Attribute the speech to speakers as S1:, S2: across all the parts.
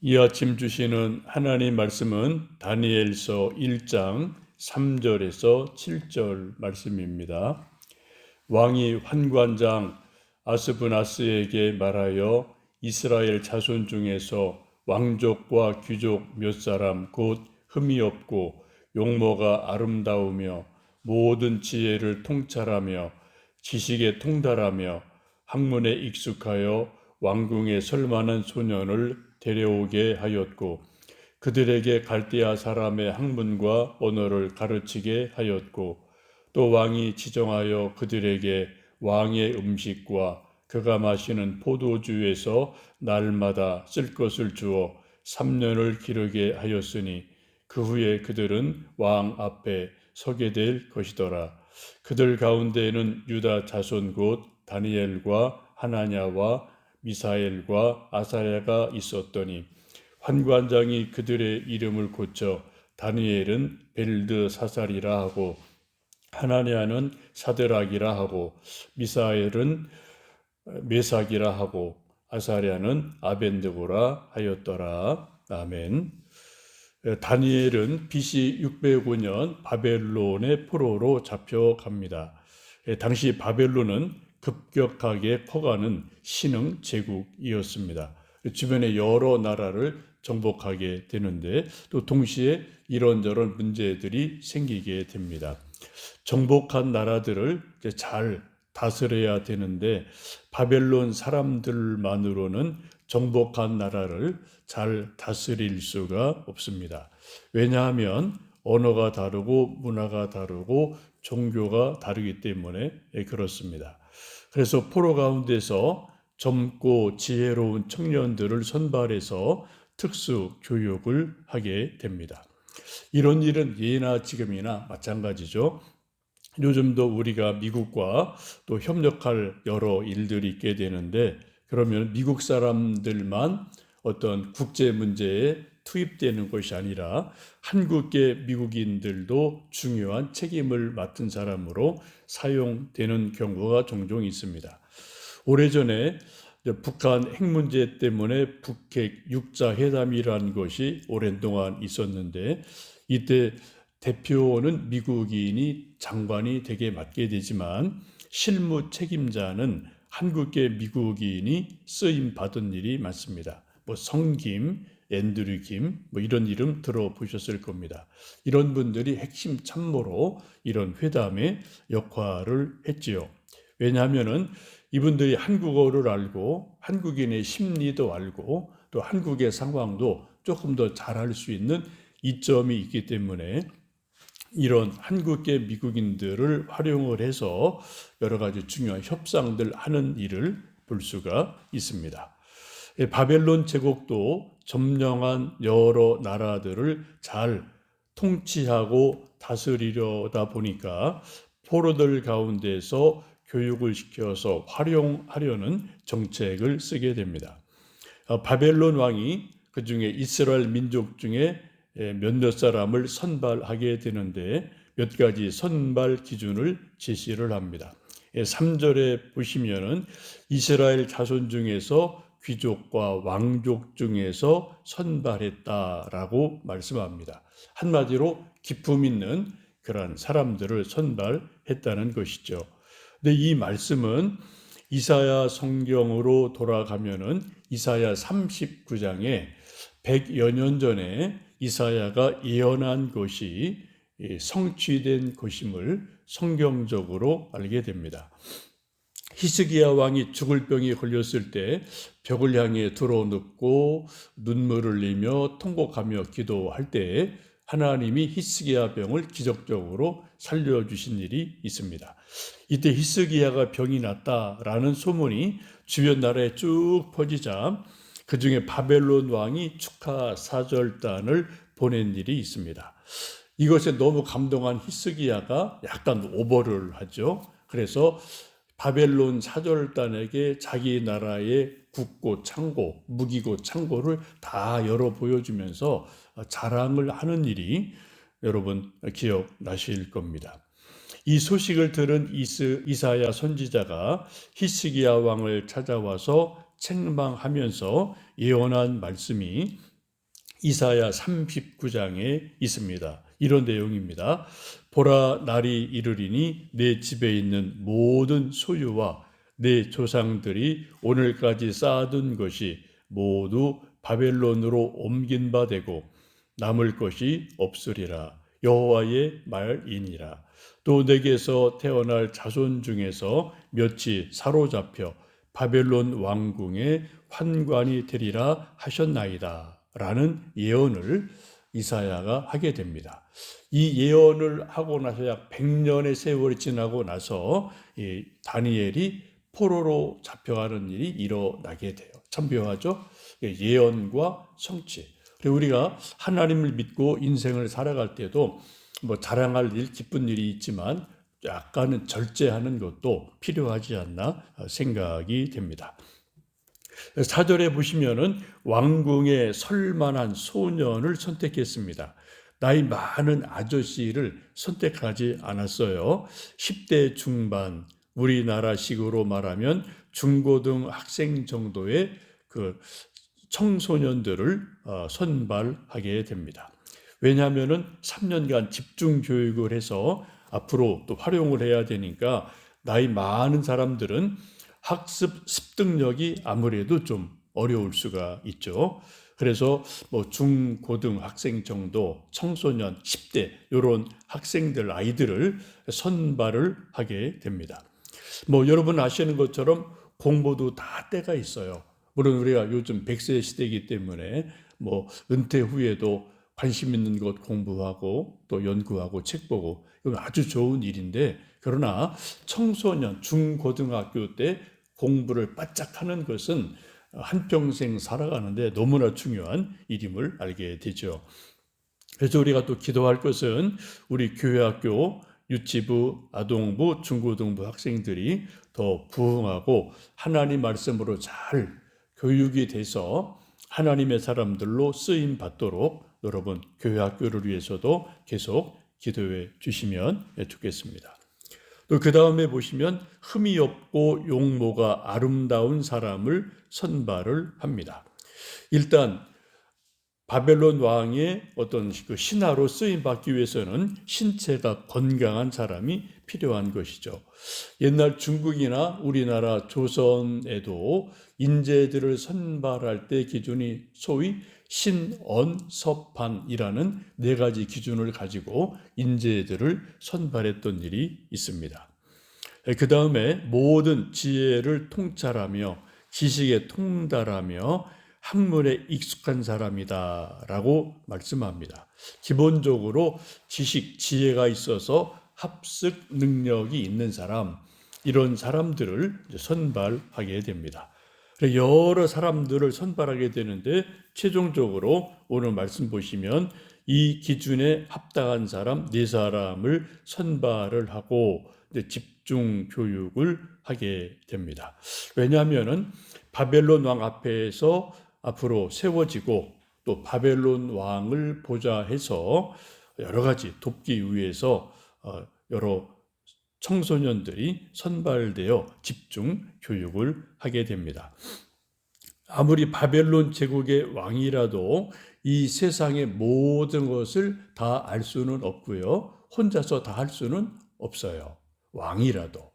S1: 이 아침 주시는 하나님 말씀은 다니엘서 1장 3절에서 7절 말씀입니다. 왕이 환관장 아스브나스에게 말하여 이스라엘 자손 중에서 왕족과 귀족 몇 사람 곧 흠이 없고 용모가 아름다우며 모든 지혜를 통찰하며 지식에 통달하며 학문에 익숙하여 왕궁에 설만한 소년을 데려오게 하였고 그들에게 갈대아 사람의 학문과 언어를 가르치게 하였고 또 왕이 지정하여 그들에게 왕의 음식과 그가 마시는 포도주에서 날마다 쓸 것을 주어 3년을 기르게 하였으니 그 후에 그들은 왕 앞에 서게 될 것이더라. 그들 가운데에는 유다 자손 곧 다니엘과 하나냐와 미사엘과 아사랴가 있었더니 환관장이 그들의 이름을 고쳐 다니엘은 벨드사살이라 하고 하나냐는 사드락이라 하고 미사엘은 메삭이라 하고 아사랴는 아벤드고라 하였더라. 아멘. 다니엘은 BC 605년 바벨론의 포로로 잡혀갑니다. 당시 바벨론은 급격하게 커가는 신흥 제국이었습니다. 주변의 여러 나라를 정복하게 되는데 또 동시에 이런저런 문제들이 생기게 됩니다. 정복한 나라들을 잘 다스려야 되는데 바벨론 사람들만으로는 정복한 나라를 잘 다스릴 수가 없습니다. 왜냐하면 언어가 다르고 문화가 다르고 종교가 다르기 때문에 그렇습니다. 그래서 포로 가운데서 젊고 지혜로운 청년들을 선발해서 특수 교육을 하게 됩니다. 이런 일은 예나 지금이나 마찬가지죠. 요즘도 우리가 미국과 또 협력할 여러 일들이 있게 되는데 그러면 미국 사람들만 어떤 국제 문제에 투입되는 것이 아니라 한국계 미국인들도 중요한 책임을 맡은 사람으로 사용되는 경우가 종종 있습니다. 오래전에 북한 핵 문제 때문에 북핵 6자 회담이라는 것이 오랜 동안 있었는데 이때 대표는 미국인이 장관이 되게 맡게 되지만 실무 책임자는 한국계 미국인이 쓰임 받은 일이 많습니다. 성김, 앤드류 김 이런 이름 들어보셨을 겁니다. 이런 분들이 핵심 참모로 이런 회담의 역할을 했지요. 왜냐하면은 이분들이 한국어를 알고 한국인의 심리도 알고 또 한국의 상황도 조금 더 잘할 수 있는 이점이 있기 때문에 이런 한국계 미국인들을 활용을 해서 여러 가지 중요한 협상들 하는 일을 볼 수가 있습니다. 바벨론 제국도 점령한 여러 나라들을 잘 통치하고 다스리려다 보니까 포로들 가운데서 교육을 시켜서 활용하려는 정책을 쓰게 됩니다. 바벨론 왕이 그 중에 이스라엘 민족 중에 몇몇 사람을 선발하게 되는데 몇 가지 선발 기준을 제시를 합니다. 3절에 보시면은 이스라엘 자손 중에서 귀족과 왕족 중에서 선발했다라고 말씀합니다. 한마디로 기품 있는 그런 사람들을 선발했다는 것이죠. 근데 이 말씀은 이사야 성경으로 돌아가면은 이사야 39장에 100여 년 전에 이사야가 예언한 것이 성취된 것임을 성경적으로 알게 됩니다. 히스기야 왕이 죽을 병이 걸렸을 때 벽을 향해 드러눕고 눈물을 흘리며 통곡하며 기도할 때 하나님이 히스기야 병을 기적적으로 살려주신 일이 있습니다. 이때 히스기야가 병이 났다라는 소문이 주변 나라에 쭉 퍼지자 그 중에 바벨론 왕이 축하 사절단을 보낸 일이 있습니다. 이것에 너무 감동한 히스기야가 약간 오버를 하죠. 그래서 바벨론 사절단에게 자기 나라의 국고 창고, 무기고 창고를 다 열어 보여주면서 자랑을 하는 일이 여러분 기억나실 겁니다. 이 소식을 들은 이사야 선지자가 히스기야 왕을 찾아와서 책망하면서 예언한 말씀이 이사야 39장에 있습니다. 이런 내용입니다. 보라, 날이 이르리니 내 집에 있는 모든 소유와 내 조상들이 오늘까지 쌓아둔 것이 모두 바벨론으로 옮긴 바 되고 남을 것이 없으리라. 여호와의 말이니라. 또 내게서 태어날 자손 중에서 몇이 사로잡혀 바벨론 왕궁의 환관이 되리라 하셨나이다. 라는 예언을 이사야가 하게 됩니다. 이 예언을 하고 나서 약 100년의 세월이 지나고 나서 이 다니엘이 포로로 잡혀가는 일이 일어나게 돼요. 참 묘하죠? 예언과 성취. 그리고 우리가 하나님을 믿고 인생을 살아갈 때도 뭐 자랑할 일, 기쁜 일이 있지만 약간은 절제하는 것도 필요하지 않나 생각이 됩니다. 4절에 보시면은 왕궁에 설 만한 소년을 선택했습니다. 나이 많은 아저씨를 선택하지 않았어요. 10대 중반, 우리나라식으로 말하면 중고등 학생 정도의 그 청소년들을 선발하게 됩니다. 왜냐하면은 3년간 집중 교육을 해서 앞으로 또 활용을 해야 되니까 나이 많은 사람들은 학습 습득력이 아무래도 좀 어려울 수가 있죠. 그래서 뭐 중고등 학생 정도, 청소년, 10대 이런 학생들, 아이들을 선발을 하게 됩니다. 뭐 여러분 아시는 것처럼 공부도 다 때가 있어요. 물론 우리가 요즘 100세 시대이기 때문에 뭐 은퇴 후에도 관심 있는 것 공부하고 또 연구하고 책 보고 이건 아주 좋은 일인데, 그러나 청소년, 중고등학교 때 공부를 바짝 하는 것은 한평생 살아가는데 너무나 중요한 일임을 알게 되죠. 그래서 우리가 또 기도할 것은 우리 교회학교, 유치부, 아동부, 중고등부 학생들이 더 부흥하고 하나님 말씀으로 잘 교육이 돼서 하나님의 사람들로 쓰임 받도록 여러분 교회학교를 위해서도 계속 기도해 주시면 좋겠습니다. 또 그 다음에 보시면 흠이 없고 용모가 아름다운 사람을 선발을 합니다. 일단 바벨론 왕의 어떤 그 신하로 쓰임 받기 위해서는 신체가 건강한 사람이 필요한 것이죠. 옛날 중국이나 우리나라 조선에도 인재들을 선발할 때 기준이 소위 신언섭판이라는 4가지 기준을 가지고 인재들을 선발했던 일이 있습니다. 그 다음에 모든 지혜를 통찰하며 지식에 통달하며 학문에 익숙한 사람이다라고 말씀합니다. 기본적으로 지식, 지혜가 있어서 합숙 능력이 있는 사람, 이런 사람들을 선발하게 됩니다. 여러 사람들을 선발하게 되는데 최종적으로 오늘 말씀 보시면 이 기준에 합당한 사람 4사람을 선발을 하고 집중 교육을 하게 됩니다. 왜냐하면 바벨론 왕 앞에서 앞으로 세워지고 또 바벨론 왕을 보좌해서 여러 가지 돕기 위해서 여러 청소년들이 선발되어 집중 교육을 하게 됩니다. 아무리 바벨론 제국의 왕이라도 이 세상의 모든 것을 다 알 수는 없고요. 혼자서 다 할 수는 없어요. 왕이라도.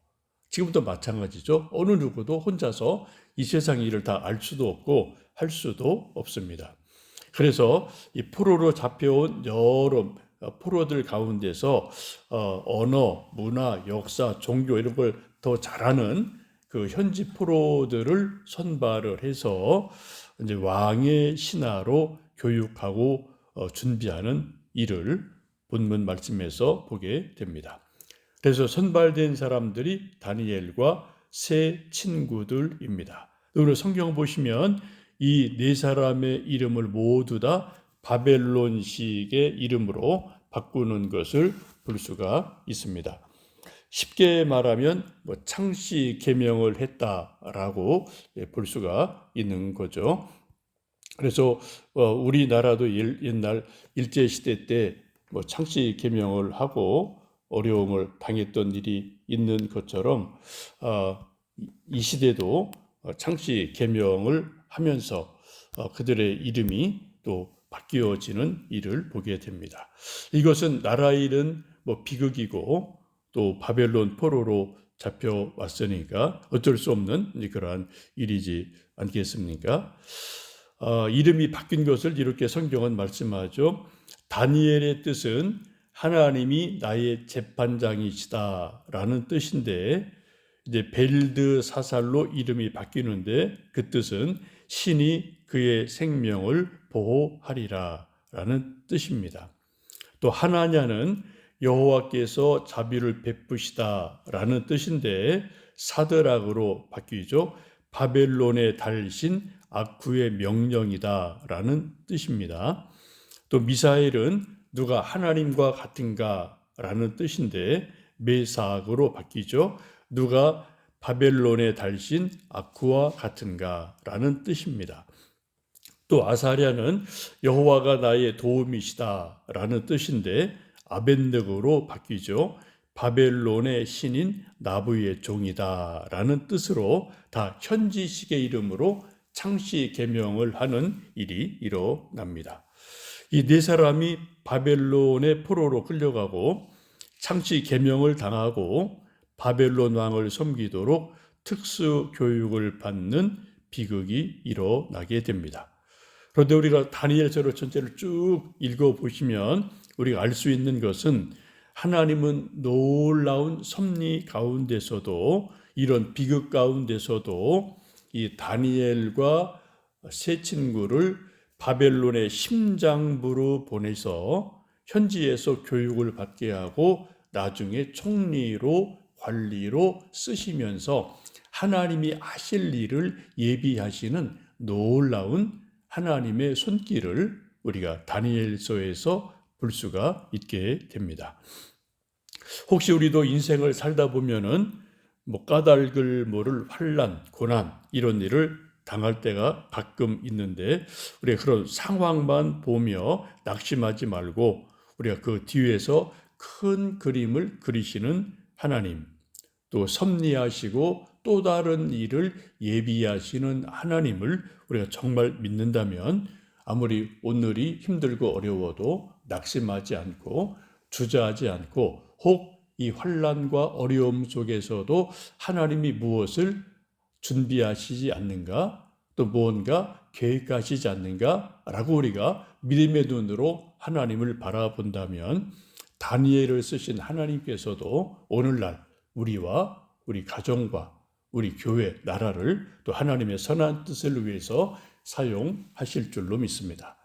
S1: 지금도 마찬가지죠. 어느 누구도 혼자서 이 세상 일을 다 알 수도 없고 할 수도 없습니다. 그래서 이 포로로 잡혀온 여러 포로들 가운데서 언어, 문화, 역사, 종교 이런 걸 더 잘하는 그 현지 포로들을 선발을 해서 이제 왕의 신하로 교육하고 준비하는 일을 본문 말씀에서 보게 됩니다. 그래서 선발된 사람들이 다니엘과 세 친구들입니다. 그리고 성경 보시면 이 4사람의 이름을 모두 다 바벨론식의 이름으로 바꾸는 것을 볼 수가 있습니다. 쉽게 말하면 창씨 계명을 했다라고 볼 수가 있는 거죠. 그래서 우리나라도 옛날 일제시대 때 창씨 계명을 하고 어려움을 당했던 일이 있는 것처럼 이 시대도 창씨 계명을 하면서 그들의 이름이 또 바뀌어지는 일을 보게 됩니다. 이것은 나라 일은 비극이고 또 바벨론 포로로 잡혀왔으니까 어쩔 수 없는 그러한 일이지 않겠습니까? 이름이 바뀐 것을 이렇게 성경은 말씀하죠. 다니엘의 뜻은 하나님이 나의 재판장이시다라는 뜻인데 이제 벨드사살로 이름이 바뀌는데 그 뜻은 신이 그의 생명을 보호하리라라는 뜻입니다. 또 하나냐는 여호와께서 자비를 베푸시다라는 뜻인데 사드락으로 바뀌죠. 바벨론의 달신 아쿠의 명령이다라는 뜻입니다. 또 미사엘은 누가 하나님과 같은가라는 뜻인데 메삭으로 바뀌죠. 누가 바벨론의 달신 아쿠와 같은가라는 뜻입니다. 또 아사랴는 여호와가 나의 도움이시다라는 뜻인데 아벤느고로 바뀌죠. 바벨론의 신인 나부의 종이다라는 뜻으로 다 현지식의 이름으로 창씨 계명을 하는 일이 일어납니다. 이 네 사람이 바벨론의 포로로 끌려가고 창씨 계명을 당하고 바벨론 왕을 섬기도록 특수 교육을 받는 비극이 일어나게 됩니다. 그런데 우리가 다니엘서 전체를 쭉 읽어보시면 우리가 알 수 있는 것은 하나님은 놀라운 섭리 가운데서도 이런 비극 가운데서도 이 다니엘과 세 친구를 바벨론의 심장부로 보내서 현지에서 교육을 받게 하고 나중에 총리로 관리로 쓰시면서 하나님이 하실 일을 예비하시는 놀라운 하나님의 손길을 우리가 다니엘서에서 볼 수가 있게 됩니다. 혹시 우리도 인생을 살다 보면은 까닭을 모를 환난, 고난 이런 일을 당할 때가 가끔 있는데 우리가 그런 상황만 보며 낙심하지 말고 우리가 그 뒤에서 큰 그림을 그리시는 하나님, 또 섭리하시고 또 다른 일을 예비하시는 하나님을 우리가 정말 믿는다면 아무리 오늘이 힘들고 어려워도 낙심하지 않고 주저하지 않고 혹 이 환난과 어려움 속에서도 하나님이 무엇을 준비하시지 않는가 또 무언가 계획하시지 않는가라고 우리가 믿음의 눈으로 하나님을 바라본다면 다니엘을 쓰신 하나님께서도 오늘날 우리와 우리 가정과 우리 교회, 나라를 또 하나님의 선한 뜻을 위해서 사용하실 줄로 믿습니다.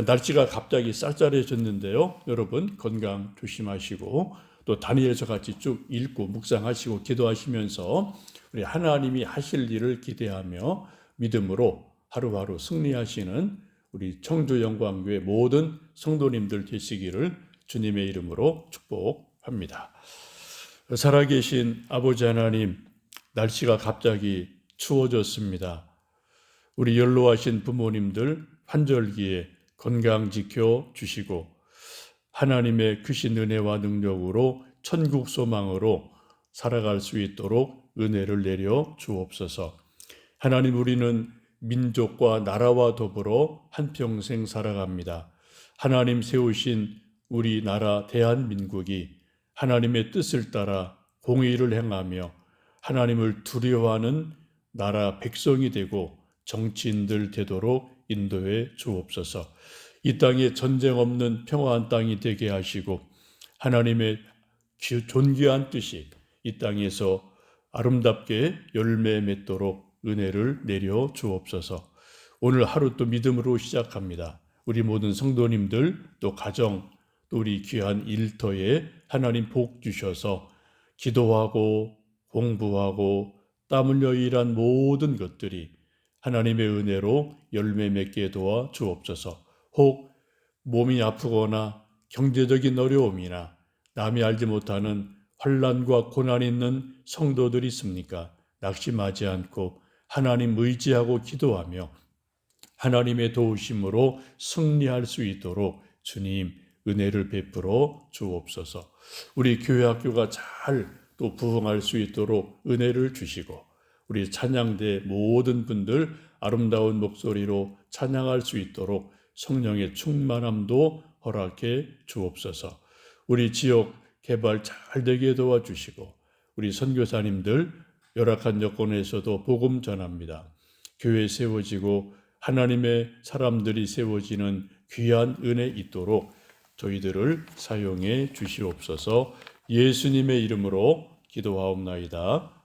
S1: 날씨가 갑자기 쌀쌀해졌는데요. 여러분 건강 조심하시고 또 다니엘서 같이 쭉 읽고 묵상하시고 기도하시면서 우리 하나님이 하실 일을 기대하며 믿음으로 하루하루 승리하시는 우리 청주영광교회 모든 성도님들 되시기를 주님의 이름으로 축복합니다. 살아계신 아버지 하나님, 날씨가 갑자기 추워졌습니다. 우리 연로하신 부모님들 환절기에 건강 지켜 주시고 하나님의 크신 은혜와 능력으로 천국 소망으로 살아갈 수 있도록 은혜를 내려 주옵소서. 하나님, 우리는 민족과 나라와 더불어 한평생 살아갑니다. 하나님 세우신 우리나라 대한민국이 하나님의 뜻을 따라 공의를 행하며 하나님을 두려워하는 나라 백성이 되고 정치인들 되도록 인도해 주옵소서. 이 땅에 전쟁 없는 평화한 땅이 되게 하시고 하나님의 존귀한 뜻이 이 땅에서 아름답게 열매 맺도록 은혜를 내려 주옵소서. 오늘 하루 또 믿음으로 시작합니다. 우리 모든 성도님들 또 가정 또 우리 귀한 일터에 하나님 복 주셔서 기도하고 공부하고 땀 흘려 일한 모든 것들이 하나님의 은혜로 열매 맺게 도와 주옵소서. 혹 몸이 아프거나 경제적인 어려움이나 남이 알지 못하는 환난과 고난이 있는 성도들이 있습니까? 낙심하지 않고 하나님 의지하고 기도하며 하나님의 도우심으로 승리할 수 있도록 주님 은혜를 베풀어 주옵소서. 우리 교회 학교가 잘 또 부흥할 수 있도록 은혜를 주시고 우리 찬양대 모든 분들 아름다운 목소리로 찬양할 수 있도록 성령의 충만함도 허락해 주옵소서. 우리 지역 개발 잘 되게 도와주시고 우리 선교사님들 열악한 여건에서도 복음 전합니다. 교회 세워지고 하나님의 사람들이 세워지는 귀한 은혜 있도록 저희들을 사용해 주시옵소서. 예수님의 이름으로 기도하옵나이다.